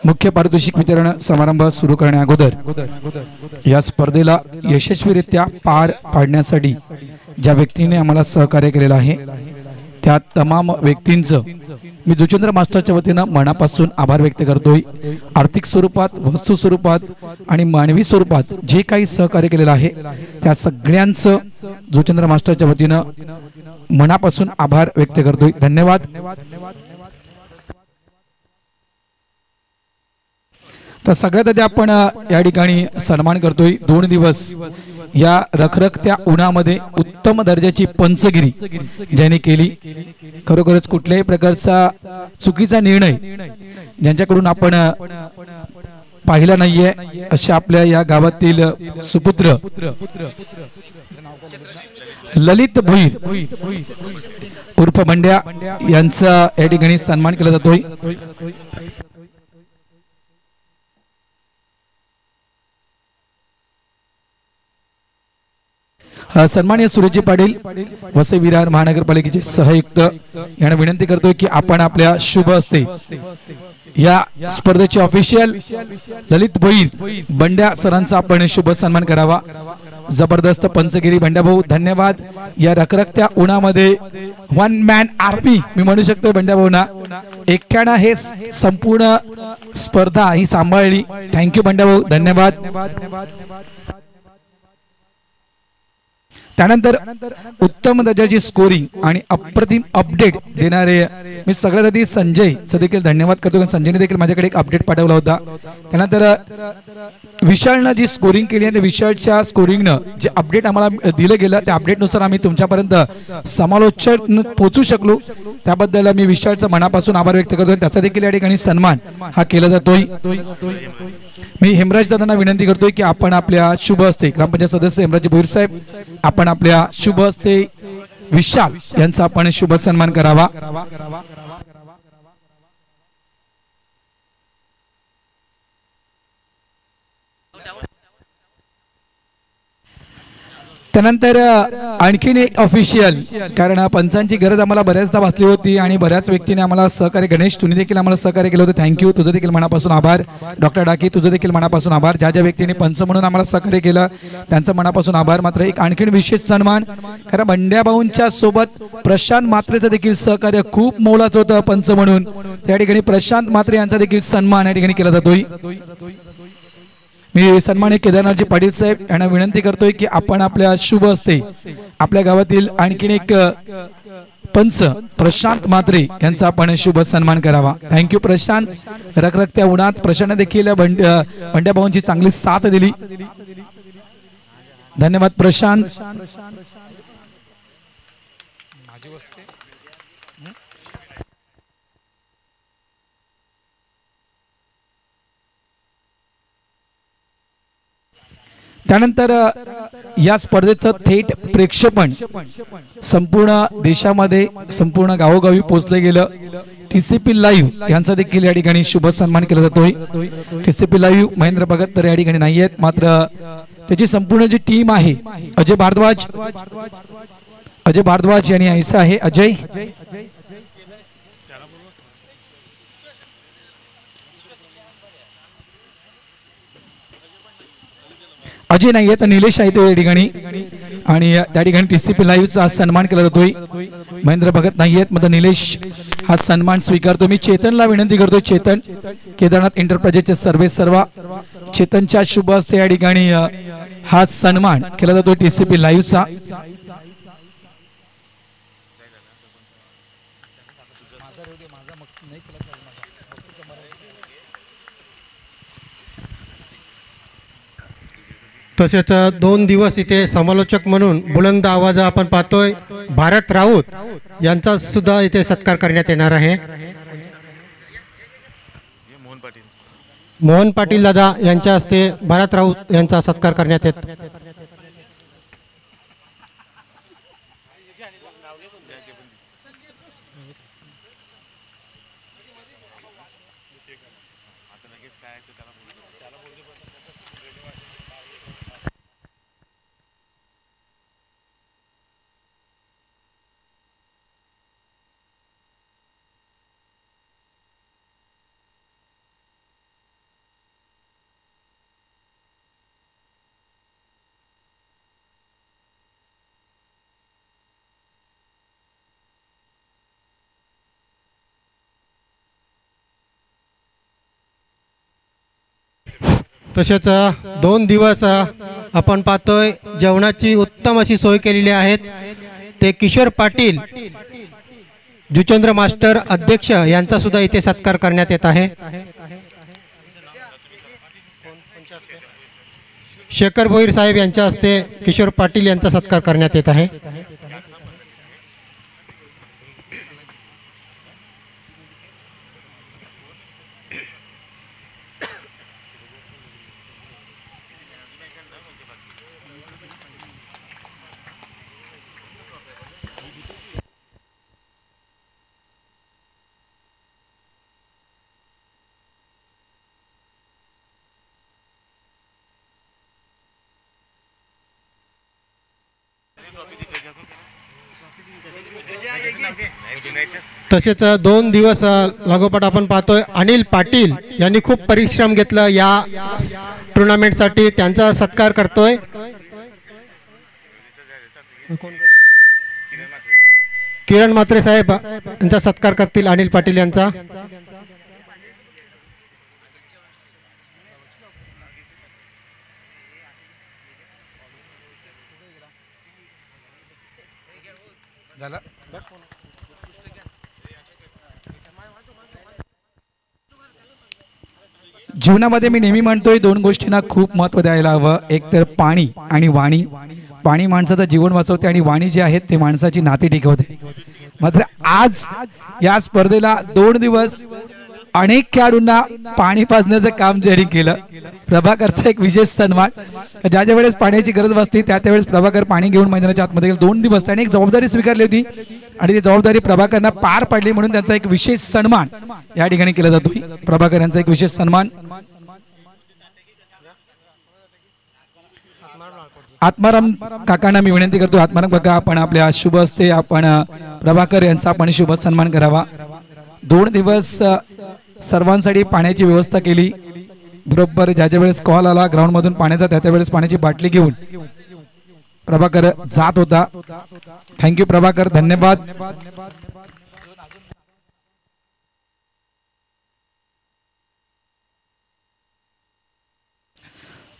मुख्य पारितोषिक वितरण समारंभ सुरू करण्या अगोदर या स्पर्धेला यशस्वीरित्या पार पाडण्यासाठी ज्या व्यक्तीने आम्हाला सहकार्य केलेलं आहे त्या तमाम व्यक्तींचं मी जुचंद्र मास्टरच्या वतीनं मनापासून आभार व्यक्त करतोय। आर्थिक स्वरूपात, वस्तू स्वरूपात आणि मानवी स्वरूपात जे काही सहकार्य केलेलं आहे त्या सगळ्यांचं जुचंद्र मास्टरच्या वतीनं मनापासून आभार व्यक्त करतोय। धन्यवाद। तर सगळ्यात आधी आपण या ठिकाणी सन्मान करतोय 2 दिवस या रखरखत्या उन्हामध्ये उत्तम दर्जाची पंचगिरी ज्याने केली। खरोखरच कुठल्याही प्रकारचा चुकीचा निर्णय ज्यांच्याकडून आपण पाहिला नाहीये अशा आपल्या या गावातील सुपुत्र ललित भोईर उर्फ बंड्या यांचा या ठिकाणी सन्मान केला जातोय। सन्माननीय सुरेशजी पाटील वसई विरार महानगरपालिकेचे सहआयुक्त यांना विनंती करतोय की आपण आपल्या शुभ हस्ते या स्पर्धेचे ऑफिशियल ललित भोईर बंड्या सरांचा आपण शुभ सन्मान करावा। जबरदस्त पंचगिरी बंड्या भाऊ धन्यवाद। या रखरखत्या उन्हामध्ये 1 मॅन आर्मी मी म्हणू शकतो बंड्या भाऊना एकट्यानं हे संपूर्ण स्पर्धा ही सांभाळली। थँक्यू बंड्या भाऊ धन्यवाद। त्यानंतर उत्तम दर्जाची स्कोरिंग आणि अप्रतिम अपडेट देणारे मी सगळ्यात आधी संजयचं देखील धन्यवाद करतो कारण संजयने देखील माझ्याकडे एक अपडेट पाठवला होता। त्यानंतर विशालनं जी स्कोरिंग केली आहे त्या विशालच्या स्कोरिंगनं जे अपडेट आम्हाला दिलं गेलं त्या अपडेटनुसार आम्ही तुमच्यापर्यंत समालोचन पोहोचू शकलो त्याबद्दल मी विशालचा मनापासून आभार व्यक्त करतो। त्याचा देखील या ठिकाणी सन्मान हा केला जातोय। मी हेमराज दादांना विनंती करतोय की आपण आपल्या शुभ हस्ते ग्रामपंचायत सदस्य हेमराज भोईर साहेब आपण आपल्या शुभ हस्ते विशाल यांचा आपण शुभ सन्मान करावा। त्यानंतर आणखीन एक ऑफिशियल कारण पंचांची गरज आम्हाला बऱ्याचदा भासली होती आणि बऱ्याच व्यक्तीने आम्हाला सहकार्य गणेश तुम्ही देखील आम्हाला सहकार्य केलं होतं थँक्यू तुझं देखील मनापासून आभार। डॉक्टर डाके तुझं देखील मनापासून आभार। ज्या ज्या व्यक्तीने पंच म्हणून आम्हाला सहकार्य केलं त्यांचं मनापासून आभार। मात्र एक आणखीन विशेष सन्मान कारण बंड्या भाऊंच्या सोबत प्रशांत मात्रेचं देखील सहकार्य खूप मोलाचं होतं पंच म्हणून त्या ठिकाणी प्रशांत मात्रे यांचा देखील सन्मान या ठिकाणी केला जातोय। मी सन्माननीय केदारनाथजी पाटील साहेब यांना विनंती करतोय की आपण आपल्या शुभ हस्ते आपल्या गावातील आणखीन एक पंच प्रशांत मात्रे यांचा आपण शुभ सन्मान करावा। थँक्यू प्रशांत। रखरखत्या उन्हात प्रशांत देखील बंड्या भाऊंची चांगली साथ दिली धन्यवाद प्रशांत। त्यानंतर या स्पर्धेचं थेट प्रेक्षेपण संपूर्ण देशामध्ये संपूर्ण गावोगावी पोहोचले गेलं। टीसीपी लाईव्ह यांचा देखील या ठिकाणी शुभ सन्मान केला जातोय। टीसीपी लाईव्ह महेंद्र भगत तर या ठिकाणी नाही आहेत मात्र त्याची संपूर्ण जी टीम आहे अजय भारद्वाज यांनी ऐसा आहे अजय अजय नाही तर निलेश आहे त्या ठिकाणी आणि त्या ठिकाणी टीसीपी लाईव्हचा सन्मान केला जातोय। महेंद्र भगत नाही आहेत मात्र निलेश हा सन्मान स्वीकारतो। मी चेतनला विनंती करतो चेतन केदारनाथ एंटरप्राइजेसचे सर्व चेतनच्या शुभ हस्ते या ठिकाणी हा सन्मान केला जातो टीसीपी लाईव्हचा। तसेच 2 दिवस इथे समालोचक म्हणून बुलंद आवाज आपण पाहतोय भारत राऊत यांचा सुद्धा इथे सत्कार करण्यात येणार आहे। मोहन पाटील दादा यांच्या हस्ते भारत राऊत यांचा सत्कार करण्यात येत। तसेच 2 दिवस आपण पाहतोय जेवणाची उत्तम अशी सोय केलेली आहेत. ते किशोर पाटील जुचंद्र मास्टर अध्यक्ष यांचा सुद्धा इथे सत्कार करण्यात येत आहे. शेखर भोईर साहेब यांच्या हस्ते किशोर पाटील यांचा सत्कार करण्यात येत आहे. तसेच 2 दिवस लागोपाठ आपण पाहतोय अनिल पाटील यांनी खूप परिश्रम घेतला या टुर्नामेंटसाठी. त्यांचा सत्कार करतोय किरण म्हात्रे साहेब यांचा सत्कार करतील अनिल पाटील यांचा. जीवनामध्ये मी नेहमी म्हणतोय 2 गोष्टींना खूप महत्त्व द्यायला हवं. एक तर पाणी आणि वाणी. पाणी माणसाचं जीवन वाचवते आणि वाणी जी आहे ते माणसाची नाती टिकवते. मात्र आज या स्पर्धेला 2 दिवस अनेक खेळाडूंना पाणी पाजण्याचं काम ज्यांनी केलं, प्रभाकरचा एक विशेष सन्मान. ज्या ज्या वेळेस पाण्याची गरज भासते त्या त्यावेळेस प्रभाकर पाणी घेऊन मैदानाच्या आतमध्ये गेले. 2 दिवस त्याने एक जबाबदारी स्वीकारली होती आणि ती जबाबदारी प्रभाकरना पार पाडली म्हणून त्यांचा एक विशेष सन्मान या ठिकाणी केला जातोय. प्रभाकर यांचा एक विशेष सन्मान. आत्माराम काकांना मी विनंती करतो, आत्माराम काका आपण आपल्या शुभ हस्ते आपण प्रभाकर यांचा आपण शुभ सन्मान करावा. 2 दिवस सर्वांसाठी पाण्याची व्यवस्था केली. बरोबर ज्या ज्या वेळेस कॉल आला ग्राउंड मधून पाण्याचा त्या वेळेस पाण्याची बाटली घेऊन प्रभाकर जात होता. थँक्यू प्रभाकर, धन्यवाद.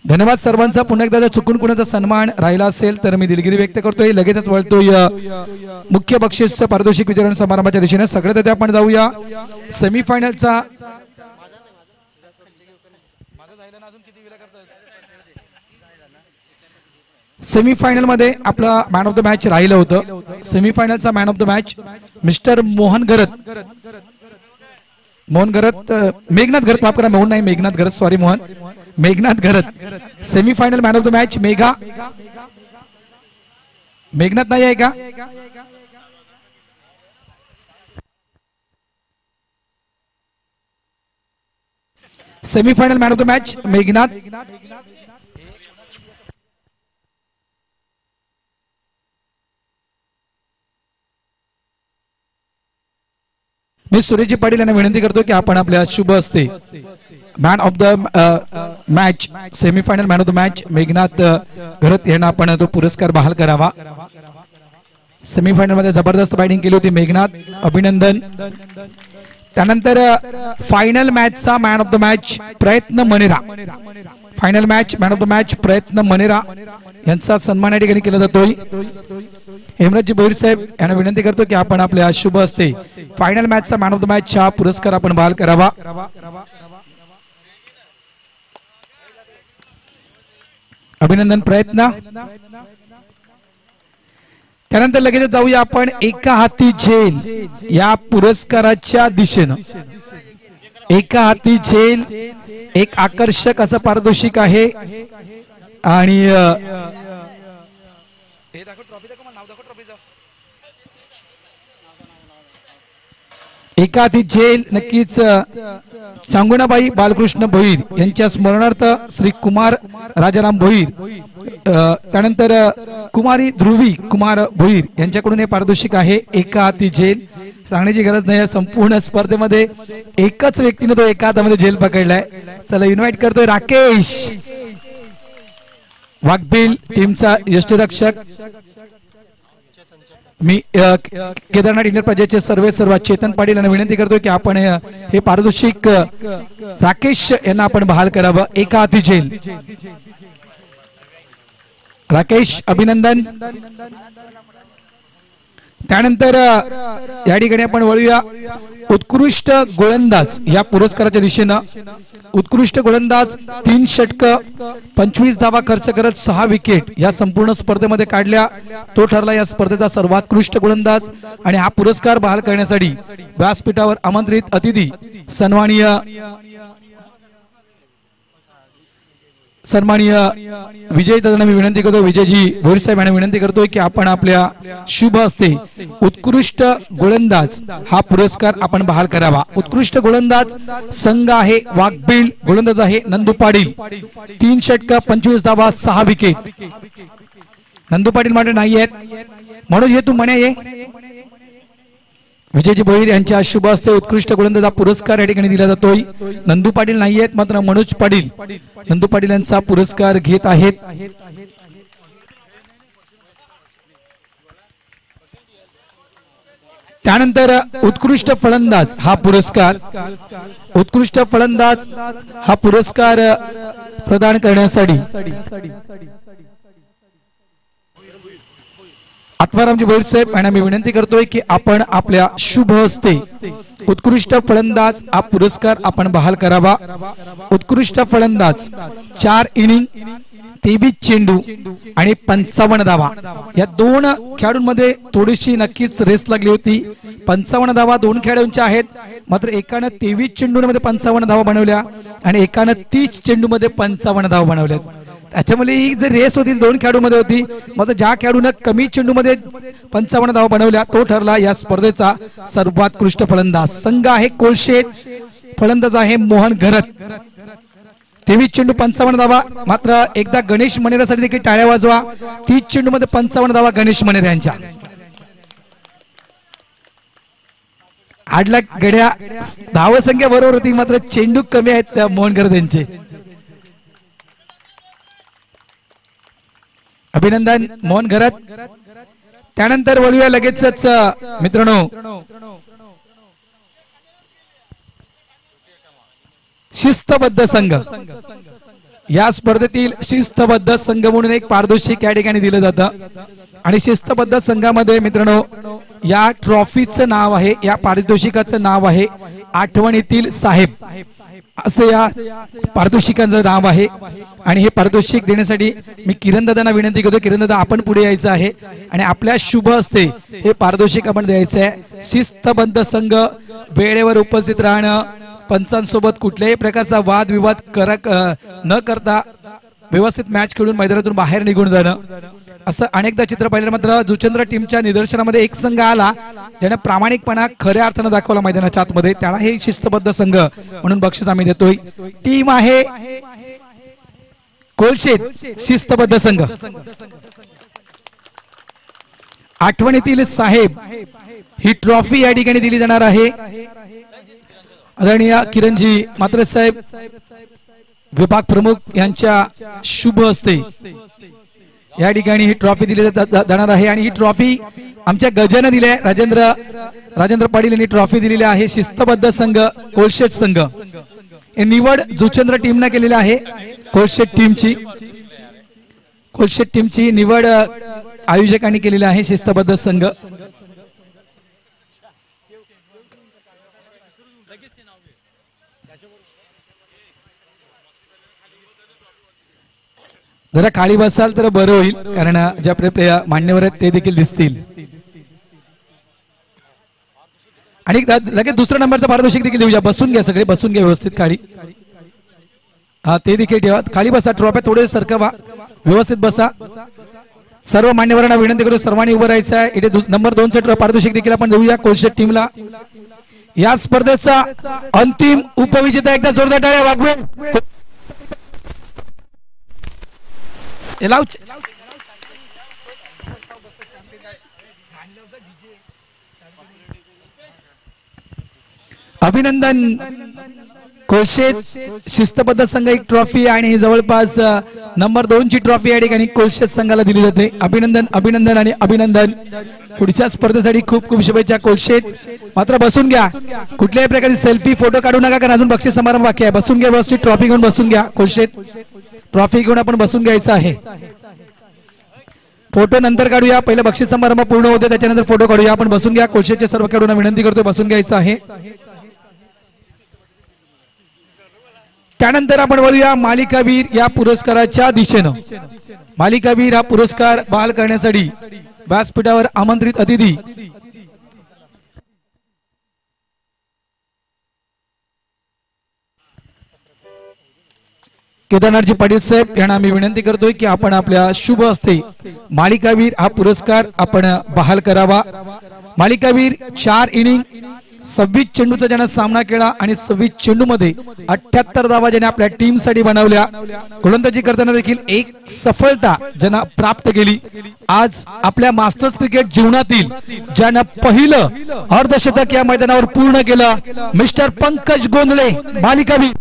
धन्यवाद सर्वांचा. पुन्हा एकदा चुकून कुणाचा सन्मान राहिला असेल तर मी दिलगिरी व्यक्त करतोय. लगेचच वळतोय मुख्य बक्षीस पारितोषिक वितरण समारंभाच्या दिशेने. सगळ्यात आधी आपण जाऊया सेमीफायनलचा. सेमीफायनल मध्ये आपला मॅन ऑफ द मॅच राहिलं होतं. सेमीफायनलचा man of the match mister Mohan Gharat. Meghnath Gharat, माफ करा, मोहन नाही Meghnath Gharat, sorry Mohan, Meghnath Gharat. Semifinal man of the match Meghnath नाही आहे का? Semifinal man of the match Meghnath. मी सुरेशजी पाटील यांना विनंती करतो की आपण आपल्या शुभ हस्ते man of the match semifinal man of the match Meghnath Gharat यांना आपण तो पुरस्कार बहाल करावा. सेमीफायनल मध्ये जबरदस्त बॅटिंग केली होती मेघनाथ, अभिनंदन. त्यानंतर फायनल मॅचचा man of the match Prayatna Manera. Final match man of the match Prayatna Manera यांचा सन्मान या ठिकाणी केला जातोय. हेमराजजी भोईर साहेब यांना विनंती करतो की आपण आपल्या शुभ हस्ते फायनल मॅचचा मॅन ऑफ द मॅच चा पुरस्कार आपण बहाल करावा. अभिनंदन, प्रयत्न. त्यानंतर लगेच जाऊया आपण एका हाती झेल या पुरस्काराच्या दिशेनं. एका हाती झेल एक आकर्षक असं पारितोषिक आहे आणि एका हाती झेल नक्कीच चांगुणाबाई बालकृष्ण भोईर यांच्या स्मरणार्थ श्री कुमार राजाराम भोईर, त्यानंतर कुमारी ध्रुवी कुमार भोईर यांच्याकडून हे पारितोषिक आहे. एका हाती झेल सांगण्याची गरज नाही, संपूर्ण स्पर्धेमध्ये एकच व्यक्तीने तो एका हातामध्ये झेल पकडलाय. चला इन्व्हाइट करतोय राकेश वाघबिल टीमचा यष्टीरक्षक. मी केदारनाथ इंटरप्राइजेसचे सर्व चेतन पाटील यांना विनंती करतो की आपण हे पारितोषिक राकेश यांना आपण बहाल करावं. एका हाती जेल. राकेश अभिनंदन. त्यानंतर या ठिकाणी आपण वळूया उत्कृष्ट गोलंदाज या पुरस्काराच्या दिशेनं. उत्कृष्ट गोलंदाज 3 षटक 25 धावा खर्च करत 6 विकेट या संपूर्ण स्पर्धेमध्ये काढल्या. तो ठरला या स्पर्धेचा सर्वोत्कृष्ट गोलंदाज. आणि हा पुरस्कार बहाल करण्यासाठी व्यासपीठावर आमंत्रित अतिथी सन्माननीय विजय दादांना मी विनंती करतो. विजयजी भोईर साहेब यांना विनंती करतोय की आपण आपल्या शुभ हस्ते उत्कृष्ट गोलंदाज हा पुरस्कार आपण बहाल करावा. उत्कृष्ट गोलंदाज संघ आहे वाघबीळ. गोलंदाज आहे नंदू पाटील. 3 षटक 25 धावा 6 विकेट. नंदू पाटील मात्र नाही आहेत. मनोज हे तू म्हणे ये. विजयजी भोईर यांच्या शुभ हस्ते उत्कृष्ट गोलंदाज हा पुरस्कार या ठिकाणी दिला जातोय. नंदू पाटील नाही आहेत मात्र मनोज पाटील नंदू पाटील यांचा पुरस्कार घेत आहेत. त्यानंतर उत्कृष्ट फलंदाज हा पुरस्कार प्रदान करण्यासाठी आत्मारामजी भोईर साहेब यांना मी विनंती करतोय की आपण आपल्या शुभ हस्ते उत्कृष्ट फलंदाज हा पुरस्कार आपण बहाल करावा. उत्कृष्ट फलंदाज 4 इनिंग 23 चेंडू आणि 55 धावा या 2 खेळाडूंमध्ये थोडीशी नक्कीच रेस लागली होती. 55 धावा 2 खेळाडूंच्या आहेत मात्र एकानं 23 चेंडूमध्ये 55 धावा बनवल्या आणि एकानं 30 चेंडूमध्ये 55 धावा बनवल्या. त्याच्यामुळे ही जर रेस होती 2 खेळाडूंमध्ये होती मात्र ज्या खेळाडूने कमी चेंडूमध्ये 55 धावा बनवल्या तो ठरला या स्पर्धेचा सर्वोत्कृष्ट फलंदाज. संघ आहे कोलशेत. फलंदाज आहे मोहन घरत. 23 चेंडू 55 धावा. मात्र एकदा गणेश मनेरासाठी देखील टाळ्या वाजवा. 30 चेंडूमध्ये 55 धावा गणेश मनेर यांच्या. आडला गड्या धावसंख्या बरोबर होती मात्र चेंडू कमी आहेत मोहन घरत यांचे. अभिनंदन मोहन घरत. त्यानंतर वळूया लगेचच मित्रांनो शिस्तबद्ध संघ. या स्पर्धेतील शिस्तबद्ध संघ म्हणून एक पारितोषिक या ठिकाणी दिलं जातं आणि शिस्तबद्ध संघामध्ये मित्रांनो या ट्रॉफीचं नाव आहे, या पारितोषिकाचं नाव आहे आठवणीतील साहेब असं या पारितोषिकांचं नाव आहे. आणि हे पारितोषिक देण्यासाठी मी किरण दादांना विनंती करतो. किरण दादा आपण पुढे यायचं आहे आणि आपल्या शुभ हस्ते हे पारितोषिक आपण द्यायचं आहे. शिस्तबद्ध संघ वेळेवर उपस्थित राहणं, पंचांसोबत कुठल्याही प्रकारचा वादविवाद न करता व्यवस्थित मॅच खेळून मैदानातून बाहेर निघून जाणं असं अनेकदा चित्र पाहिलं. मात्र जुचंद्र टीमच्या निदर्शनामध्ये एक संघ आला ज्याने प्रामाणिकपणा खऱ्या अर्थानं दाखवला मैदानाच्या आतमध्ये, त्याला हे शिस्तबद्ध संघ म्हणून बक्षीस आम्ही देतोय. टीम आहे कोलशेत शिस्तबद्ध संघ. आठवणीतील साहेब ही ट्रॉफी या ठिकाणी दिली जाणार आहे. आदरणीय किरणजी मात्र साहेब विभाग प्रमुख यांच्या शुभ हस्ते या ठिकाणी ही ट्रॉफी दिली जाणार आहे. आणि ही ट्रॉफी आमच्या गजानं दिली आहे. राजेंद्र पाटील यांनी ट्रॉफी दिलेली आहे. शिस्तबद्ध संघ कोलशेत संघ हे निवड जुचंद्र टीमने केलेली आहे. कोलशेत टीमची निवड आयोजकांनी केलेली आहे. शिस्तबद्ध संघ जरा खाली बसाल तर बरं होईल कारण जे आपले मान्यवर आहेत ते देखील दिसतील. आणि लगेच दुसऱ्या नंबरचा पारितोषिक देखील देऊया. बसून घ्या, सगळे बसून घ्या व्यवस्थित खाली. हा ते देखील ठेवा. खाली बसा. ट्रॉफ्या थोडे सरकवा, व्यवस्थित बसा. सर्व मान्यवरांना विनंती करू सर्वांनी उभं राहायचं आहे. इथे नंबर 2चं पारितोषिक देखील आपण देऊया कोलशेत टीमला. या स्पर्धेचा अंतिम उपविजेता एकदा जोरदार टाळ्या वाजवा. अभिनंदन कोलशेत शिस्तबद्ध संघ एक ट्रॉफी आणि जवळपास नंबर 2 ची ट्रॉफी या ठिकाणी कोलशेत संघाला दिली जाते. अभिनंदन अभिनंदन आणि अभिनंदन. पुढच्या स्पर्धेसाठी खूप खूप शुभेच्छा कोलशेत. मात्र बसून घ्या, कुठल्याही प्रकारची सेल्फी फोटो काढू नका, कारण अजून बक्षीस समारंभ बाकी आहे. बसून घ्या व्यवस्थित, ट्रॉफी घेऊन बसून घ्या कोलशेत. ट्रॉफी घेऊन आपण बसून घ्यायचं आहे. फोटो नंतर काढूया, पहिले बक्षीस समारंभ पूर्ण होते त्याच्यानंतर फोटो काढूया. आपण बसून घ्या. कोलशेतच्या सर्व खेळाडूंना विनंती करतोय बसून घ्यायचं आहे. त्यानंतर आपण बोलूया मालिकावीर या पुरस्काराच्या दिशेनं. मालिकावीर हा पुरस्कार बहाल करण्यासाठी व्यासपीठावर आमंत्रित अतिथी केदारनाथजी पाटील साहेब यांना मी विनंती करतोय की आपण आपल्या शुभ हस्ते मालिकावीर हा पुरस्कार आपण बहाल करावा. मालिकावीर 4 इनिंग 26 चेंडूचा ज्यानं सामना केला आणि 26 चेंडू मध्ये 78 धावा ज्याने आपल्या टीम साठी बनवल्या. गोलंदाजी करताना देखील एक सफलता ज्यांना प्राप्त केली. आज आपल्या मास्टर्स क्रिकेट जीवनातील ज्यानं पहिलं अर्धशतक या मैदानावर पूर्ण केलं मिस्टर पंकज गोंधळे मालिकावीर.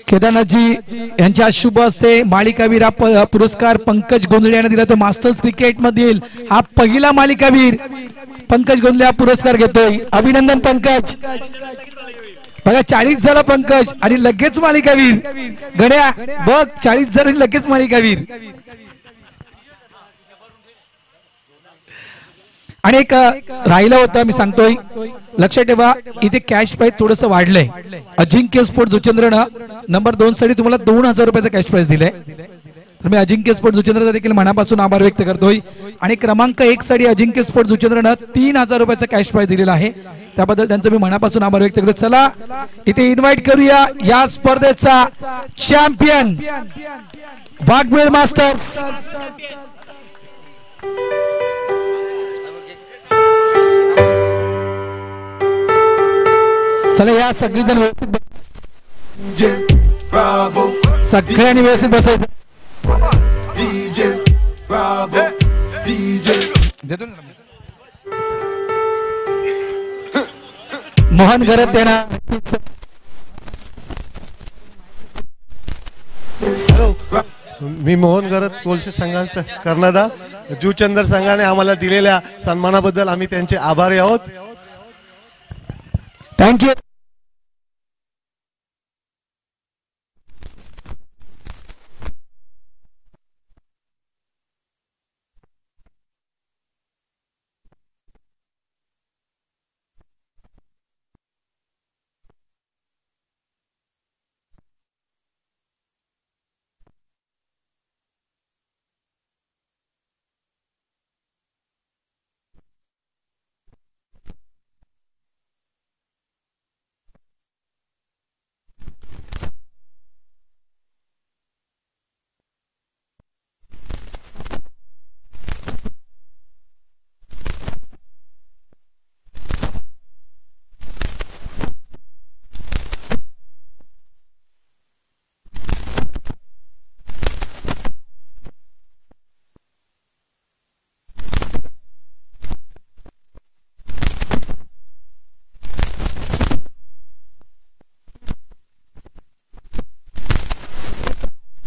केदारनाथजी यांच्या शुभ हस्ते मालिकावीर हा पुरस्कार पंकज गोंधळे यांना दिला. तो मास्टर्स क्रिकेट मधील हा पहिला मालिकावीर पंकज गोंधळे हा पुरस्कार घेतोय. अभिनंदन पंकज. बघा 40 झाला पंकज आणि लगेच मालिकावीर. गड्या बघ 40 झाले लगेच मालिकावीर. आणि एक राहिला होता मी सांगतोय, लक्षात ठेवा इथे कॅश प्राइस थोडंसं वाढलंय. अजिंक्य स्पोर्ट जुचंद्रनं नंबर 2 साठी तुम्हाला 2000 रुपयाचा कॅश प्राइस दिलाय. तर मी अजिंक्य स्पोर्ट जुचंद्रचा देखील मनापासून आभार व्यक्त करतोय. आणि क्रमांक 1 साठी अजिंक्य स्पोर्ट जुचंद्रनं 3000 रुपयाचा कॅश प्राइस दिलेला आहे, त्याबद्दल त्यांचं मी मनापासून आभार व्यक्त करतो. चला इथे इन्व्हाइट करूया या स्पर्धेचा चॅम्पियन वाघवेल मास्टर्स. चला या सगळीजण सगळ्यांनी व्यवस्थित बसायचं. मोहन घरत यांना मी मोहन घरत कोलशे संघांचा कर्णधार. जुचंद्र संघाने आम्हाला दिलेल्या सन्मानाबद्दल आम्ही त्यांचे आभारी आहोत. थँक्यू.